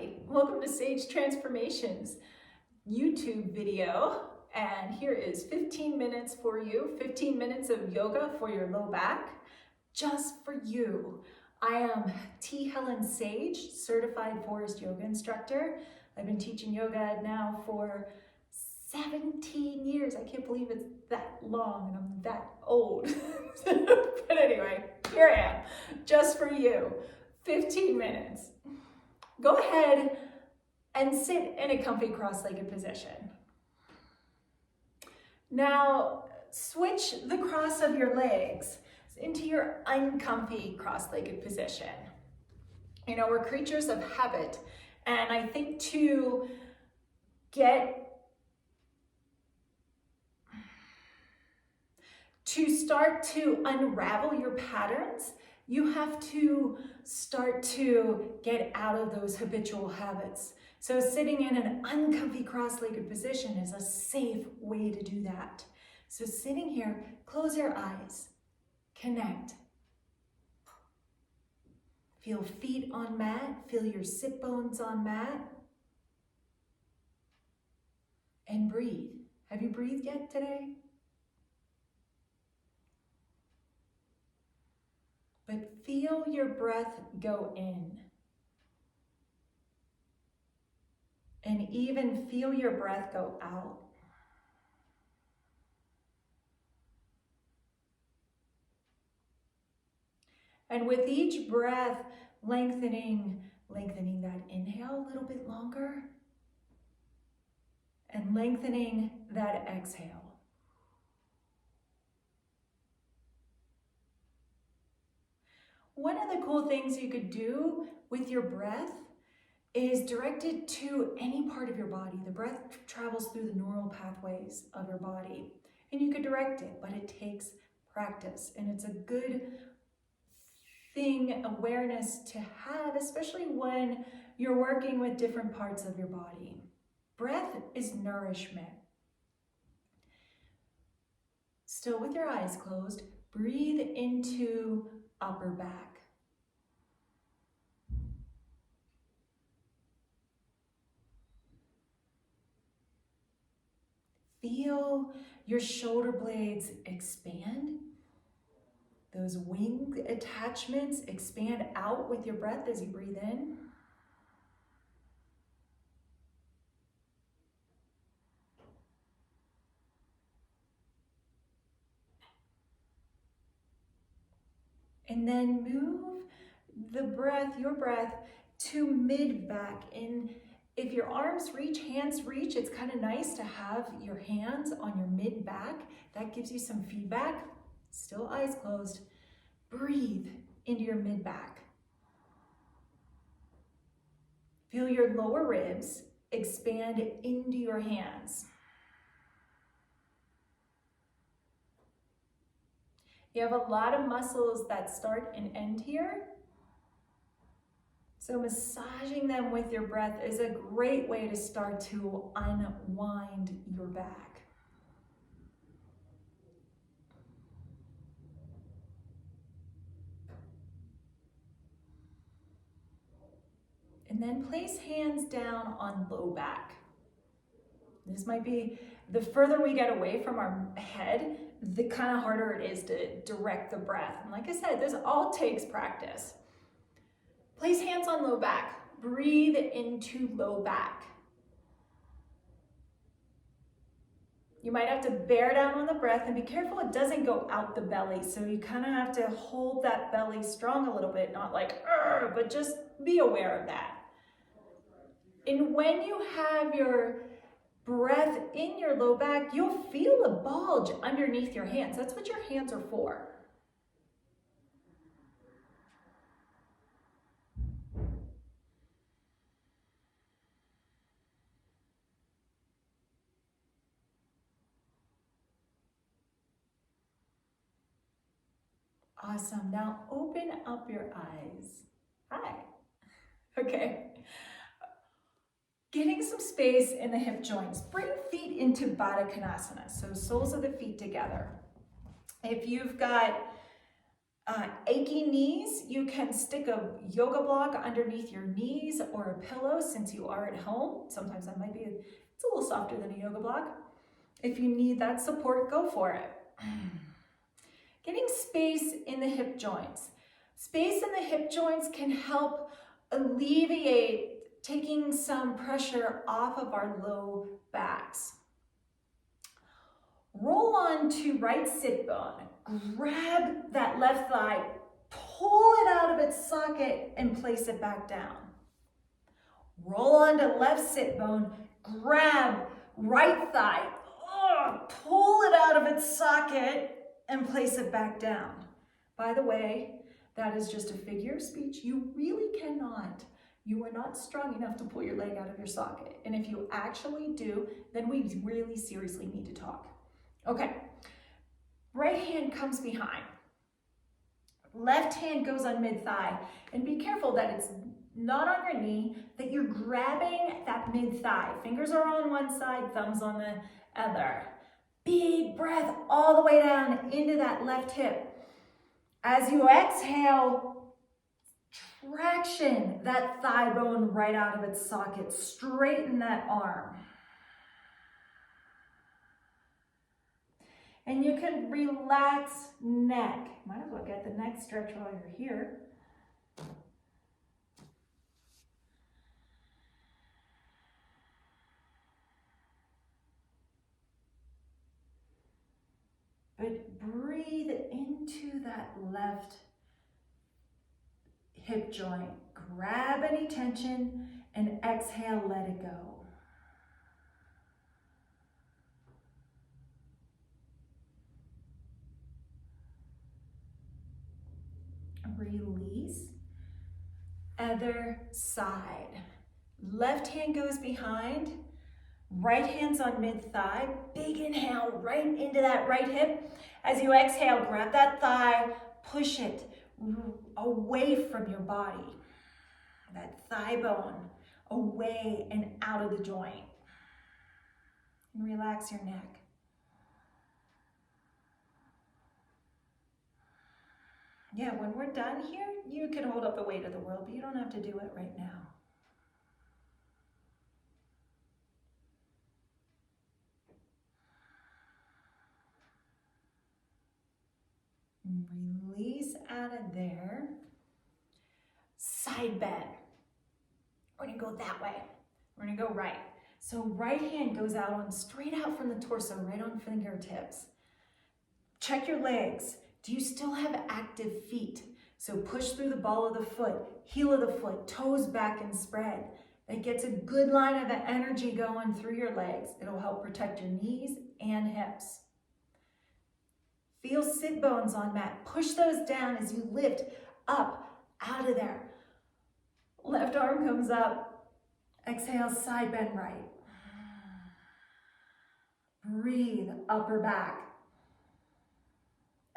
everybody. Welcome to Sage Transformations YouTube video. And here is 15 minutes for you, 15 minutes of yoga for your low back, just for you. I am T. Helen Sage, certified forest yoga instructor. I've been teaching yoga now for 17 years. I can't believe it's that long and I'm that old. But anyway, here I am, just for you, 15 minutes. Go ahead and sit in a comfy cross-legged position. Now, switch the cross of your legs into your uncomfy cross-legged position. You know, we're creatures of habit, and I think to start to unravel your patterns, you have to start to get out of those habitual habits. So sitting in an uncomfy cross-legged position is a safe way to do that. So sitting here, close your eyes, connect. Feel feet on mat, feel your sit bones on mat, and breathe. Have you breathed yet today? But feel your breath go in. And even feel your breath go out. And with each breath, lengthening that inhale a little bit longer, and lengthening that exhale. One of the cool things you could do with your breath is direct it to any part of your body. The breath travels through the neural pathways of your body, and you could direct it, but it takes practice, and it's a good thing, awareness to have, especially when you're working with different parts of your body. Breath is nourishment. Still with your eyes closed, breathe into upper back. Feel your shoulder blades expand. Those wing attachments expand out with your breath as you breathe in. And then move the breath, your breath, to mid-back. And if your arms reach, hands reach, it's kind of nice to have your hands on your mid-back. That gives you some feedback. Still eyes closed. Breathe into your mid-back. Feel your lower ribs expand into your hands. You have a lot of muscles that start and end here. So massaging them with your breath is a great way to start to unwind your back. And then place hands down on low back. This might be, the further we get away from our head, the kind of harder it is to direct the breath. And like I said, this all takes practice. Place hands on low back. Breathe into low back. You might have to bear down on the breath and be careful it doesn't go out the belly. So you kind of have to hold that belly strong a little bit, not like, but just be aware of that. And when you have your breath in your low back, you'll feel a bulge underneath your hands. That's what your hands are for. Awesome. Now open up your eyes. Hi. Okay. Getting some space in the hip joints. Bring feet into Baddha Konasana, so soles of the feet together. If you've got Achy knees, you can stick a yoga block underneath your knees or a pillow since you are at home. Sometimes that might be, it's a little softer than a yoga block. If you need that support, go for it. Getting space in the hip joints. Space in the hip joints can help alleviate taking some pressure off of our low backs. Roll on to right sit bone. Grab that left thigh, pull it out of its socket and place it back down. Roll on to left sit bone, grab right thigh, pull it out of its socket and place it back down. By the way, that is just a figure of speech. You really cannot. You are not strong enough to pull your leg out of your socket. And if you actually do, then we really seriously need to talk. Okay, right hand comes behind. Left hand goes on mid-thigh. And be careful that it's not on your knee, that you're grabbing that mid-thigh. Fingers are on one side, thumbs on the other. Big breath all the way down into that left hip. As you exhale, traction that thigh bone right out of its socket. Straighten that arm. And you can relax neck. Might as well get the neck stretch while you're here. But breathe into that left hip joint. Grab any tension and exhale, let it go. Release. Other side. Left hand goes behind. Right hand's on mid-thigh. Big inhale right into that right hip. As you exhale, grab that thigh, push it away from your body. That thigh bone away and out of the joint. And relax your neck. Yeah, when we're done here, you can hold up the weight of the world, but you don't have to do it right now. Release out of there. Side bend. We're gonna go that way. We're gonna go right. So right hand goes out on straight out from the torso, right on fingertips. Check your legs. Do you still have active feet? So push through the ball of the foot, heel of the foot, toes back and spread. That gets a good line of energy going through your legs. It'll help protect your knees and hips. Feel sit bones on mat. Push those down as you lift up out of there. Left arm comes up. Exhale, side bend right. Breathe, upper back.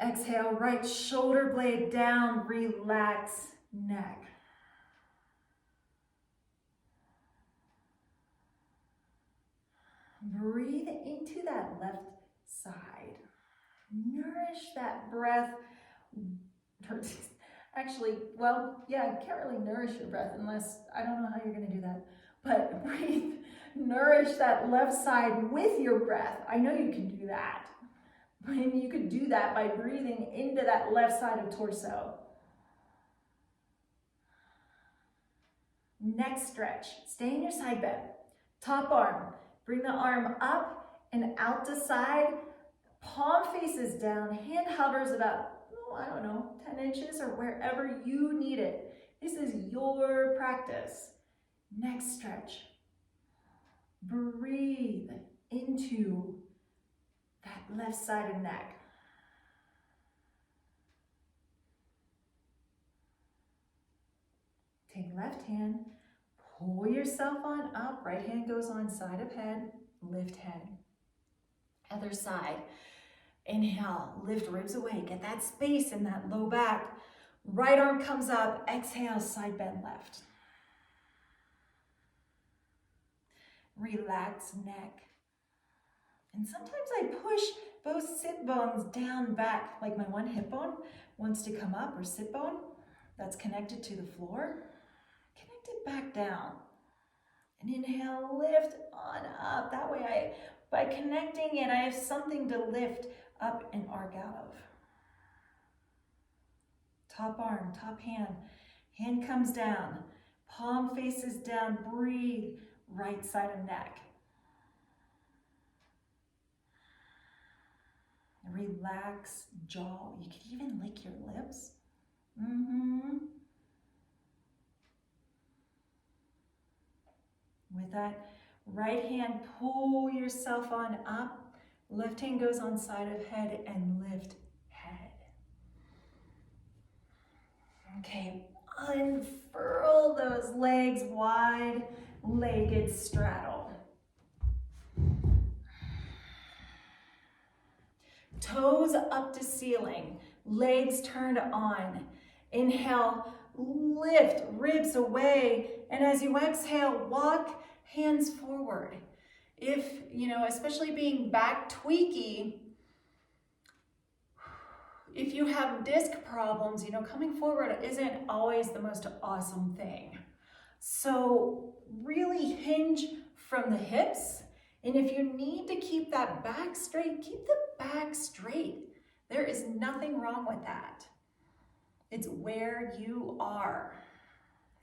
Exhale, right shoulder blade down, relax neck. Breathe into that left side. Nourish that breath. Actually, well, yeah, you can't really nourish your breath unless, I don't know how you're going to do that. But breathe, nourish that left side with your breath. I know you can do that. And you could do that by breathing into that left side of torso. Next stretch. Stay in your side bend. Top arm. Bring the arm up and out to side. Palm faces down. Hand hovers about, I don't know, 10 inches or wherever you need it. This is your practice. Next stretch. Breathe into that left side of neck. Take left hand, pull yourself on up. Right hand goes on side of head, lift head. Other side. Inhale, lift ribs away. Get that space in that low back. Right arm comes up. Exhale, side bend left. Relax neck. And sometimes I push both sit bones down back, like my one hip bone wants to come up, or sit bone that's connected to the floor. Connect it back down. And inhale, lift on up. That way by connecting it, I have something to lift up and arc out of. Top arm, top hand. Hand comes down. Palm faces down. Breathe. Right side of neck. Relax jaw. You can even lick your lips. With that right hand, pull yourself on up. Left hand goes on side of head and lift head. Okay, unfurl those legs wide, legged straddle. Toes up to ceiling, legs turned on. Inhale, lift, ribs away. And as you exhale, walk hands forward. If, especially being back tweaky, if you have disc problems, coming forward isn't always the most awesome thing. So really hinge from the hips. And if you need to keep that back straight, keep the back straight. There is nothing wrong with that. It's where you are.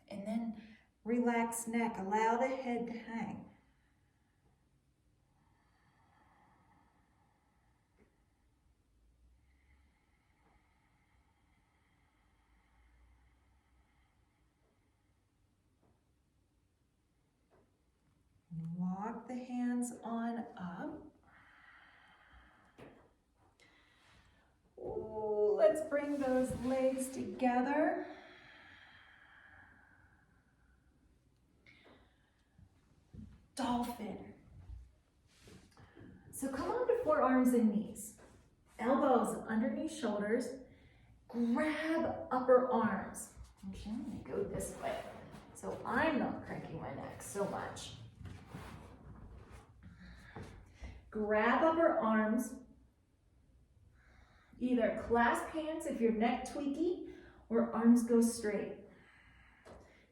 And then relax neck, allow the head to hang. Walk the hands on up. Ooh, let's bring those legs together. Dolphin. So come on to forearms and knees. Elbows underneath shoulders. Grab upper arms. Okay, I'm gonna go this way so I'm not cranking my neck so much. Grab upper arms. Either clasp hands if your neck tweaky, or arms go straight.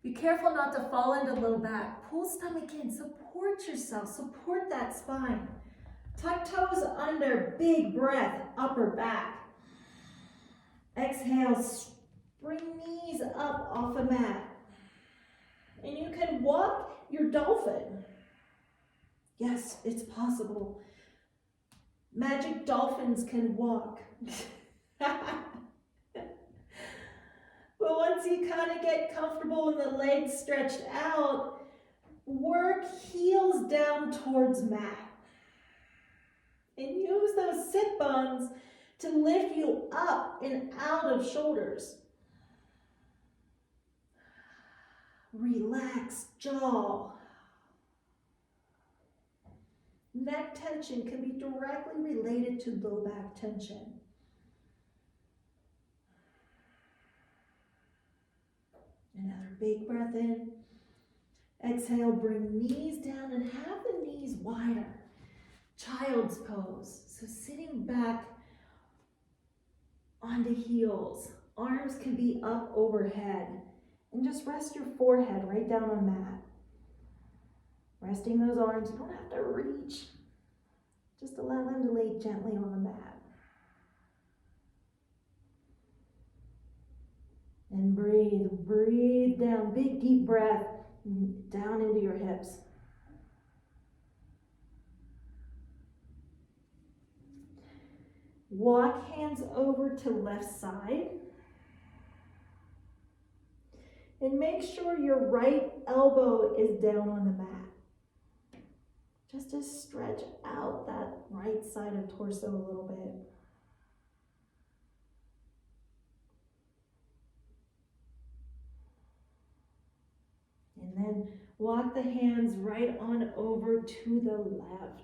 Be careful not to fall into low back. Pull stomach in, support yourself, support that spine. Tuck toes under, big breath, upper back. Exhale, bring knees up off a mat. And you can walk your dolphin. Yes, it's possible. Magic dolphins can walk. But once you kind of get comfortable and the legs stretched out, work heels down towards mat. And use those sit bones to lift you up and out of shoulders. Relax jaw. Neck tension can be directly related to low back tension. Another big breath in. Exhale, bring knees down and have the knees wider. Child's pose. So sitting back onto heels. Arms can be up overhead. And just rest your forehead right down on mat. Resting those arms, you don't have to reach. Just allow them to lay gently on the mat. And breathe, breathe down. Big deep breath down into your hips. Walk hands over to left side. And make sure your right elbow is down on the mat. Just to stretch out that right side of torso a little bit. And then walk the hands right on over to the left.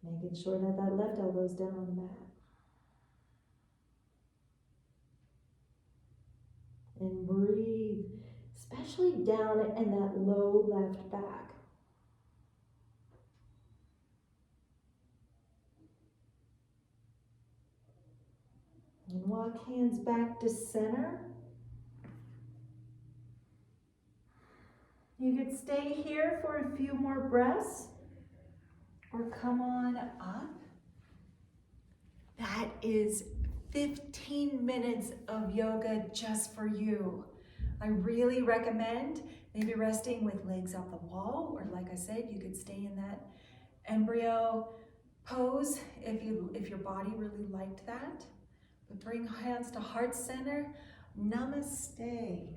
Making sure that that left elbow is down on the mat. And breathe, especially down in that low left back. Walk hands back to center. You could stay here for a few more breaths or come on up. That is 15 minutes of yoga just for you. I really recommend maybe resting with legs off the wall, or like I said, you could stay in that embryo pose if your body really liked that. But bring hands to heart center. Namaste.